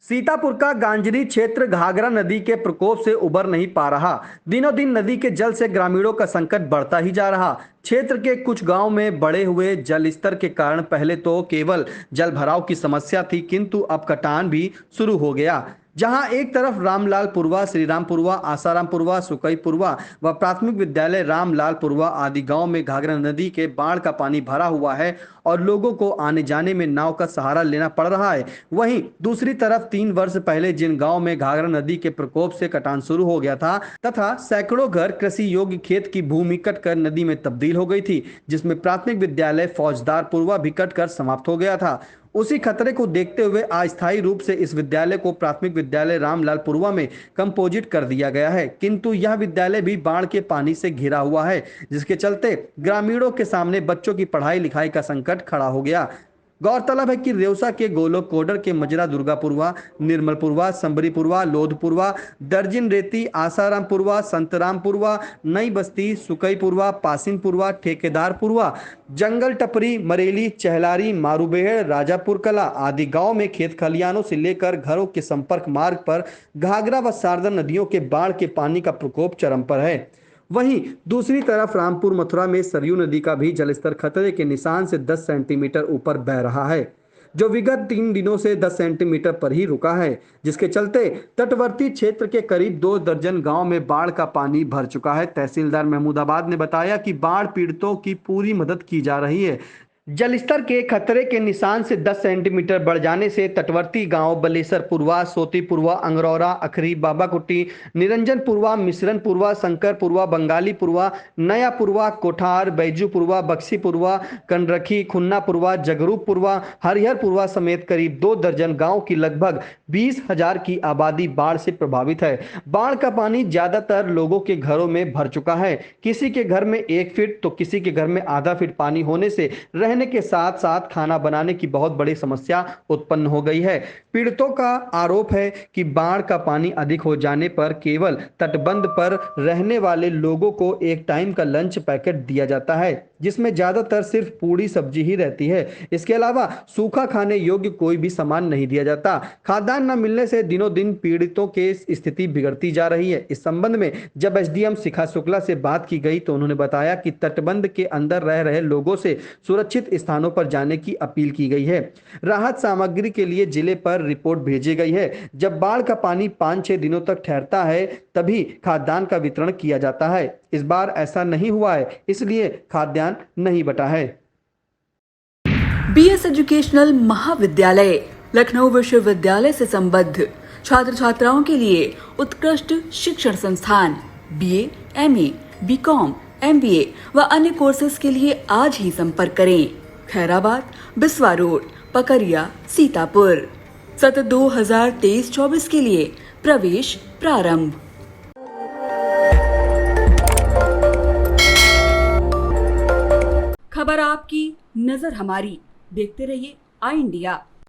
सीतापुर का गांजरी क्षेत्र घाघरा नदी के प्रकोप से उबर नहीं पा रहा। दिनों दिन नदी के जल से ग्रामीणों का संकट बढ़ता ही जा रहा। क्षेत्र के कुछ गांव में बढ़े हुए जल स्तर के कारण पहले तो केवल जल भराव की समस्या थी, किंतु अब कटान भी शुरू हो गया। जहां एक तरफ रामलालपुरवा, श्रीरामपुरवा, आसारामपुरवा, सुकईपुरवा व प्राथमिक विद्यालय रामलालपुरवा आदि गांव में घाघरा नदी के बाढ़ का पानी भरा हुआ है और लोगों को आने जाने में नाव का सहारा लेना पड़ रहा है। वहीं दूसरी तरफ 3 वर्ष पहले जिन गांव में घाघरा नदी के प्रकोप से कटान शुरू हो गया था तथा सैकड़ों घर कृषि योग्य खेत की भूमि कटकर नदी में तब्दील हो गई थी, जिसमें प्राथमिक विद्यालय फौजदारपुरवा भी कटकर समाप्त हो गया था। उसी खतरे को देखते हुए अस्थायी रूप से इस विद्यालय को प्राथमिक विद्यालय रामलालपुरवा में कंपोजिट कर दिया गया है, किंतु यह विद्यालय भी बाढ़ के पानी से घिरा हुआ है, जिसके चलते ग्रामीणों के सामने बच्चों की पढ़ाई लिखाई का संकट खड़ा हो गया। गौरतलब है कि रेवसा के गोलोक कोडर के मजरा दुर्गापुरवा, निर्मलपुरवा, संबरीपुरवा, लोधपुरवा, दर्जिन रेती, आसारामपुरवा, संतरामपुरवा, नई बस्ती, सुकईपुरवा, पासिनपुरवा, ठेकेदारपुरवा, जंगल टपरी, मरेली, चहलारी, मारूबेहड़, राजापुर कला आदि गांव में खेत खलियानों से लेकर घरों के संपर्क मार्ग पर घाघरा व शारदा नदियों के बाढ़ के पानी का प्रकोप चरम पर है। वहीं दूसरी तरफ रामपुर मथुरा में सरयू नदी का भी जलस्तर खतरे के निशान से 10 सेंटीमीटर ऊपर बह रहा है, जो विगत 3 दिनों से 10 सेंटीमीटर पर ही रुका है, जिसके चलते तटवर्ती क्षेत्र के करीब 2 दर्जन गांव में बाढ़ का पानी भर चुका है। तहसीलदार महमूदाबाद ने बताया कि बाढ़ पीड़ितों की पूरी मदद की जा रही है। जलस्तर के खतरे के निशान से 10 सेंटीमीटर बढ़ जाने से तटवर्ती गांव बलेसरपुरवा, सोतीपुरवा, अंगरौरा, अखरी, बाबाकुट्टी, निरंजनपुरवा, मिश्रनपुरवा, शंकरपुरवा, बंगालीपुरवा, नयापुरवा, कोठार, बैजूपुरवा, बक्सीपुरवा, कंडरखी, खुन्नापुरवा, जगरूपुरवा, हरिहरपुरवा समेत करीब 2 दर्जन गांव की लगभग 20,000 की आबादी बाढ़ से प्रभावित है। बाढ़ का पानी ज्यादातर लोगों के घरों में भर चुका है। किसी के घर में 1 फीट तो किसी के घर में आधा फीट पानी होने से रहने के साथ साथ खाना बनाने की बहुत बड़ी समस्या उत्पन्न हो गई है। पीड़ितों का आरोप है कि बाढ़ का पानी अधिक हो जाने पर केवल तटबंध पर रहने वाले लोगों को एक टाइम का लंच पैकेट दिया जाता है, जिसमें ज्यादातर सिर्फ पूरी सब्जी ही रहती है। इसके अलावा सूखा खाने योग्य कोई भी सामान नहीं दिया जाता। खाद्यान्न न मिलने से दिनों दिन पीड़ितों की स्थिति बिगड़ती जा रही है। इस संबंध में जब एसडीएम शिखा शुक्ला से बात की गई तो उन्होंने बताया कि तटबंध के अंदर रह रहे लोगों से सुरक्षित स्थानों पर जाने की अपील की गई है। राहत सामग्री के लिए जिले पर रिपोर्ट भेजी गई है। जब बाढ़ का पानी 5-6 दिनों तक ठहरता है तभी खाद्यान्न का वितरण किया जाता है। इस बार ऐसा नहीं हुआ है, इसलिए खाद्यान्न नहीं बटा है। बीएस एजुकेशनल महाविद्यालय लखनऊ विश्वविद्यालय से संबद्ध छात्र छात्राओं के लिए उत्कृष्ट शिक्षण संस्थान बीए, एमए, बीकॉम, एमबीए व अन्य कोर्सेज के लिए आज ही संपर्क करें। खैराबाद, बिस्वा रोड, पकरिया, सीतापुर। सत्र 2023-24 के लिए प्रवेश प्रारंभ। खबर आपकी, नजर हमारी। देखते रहिए आई इंडिया।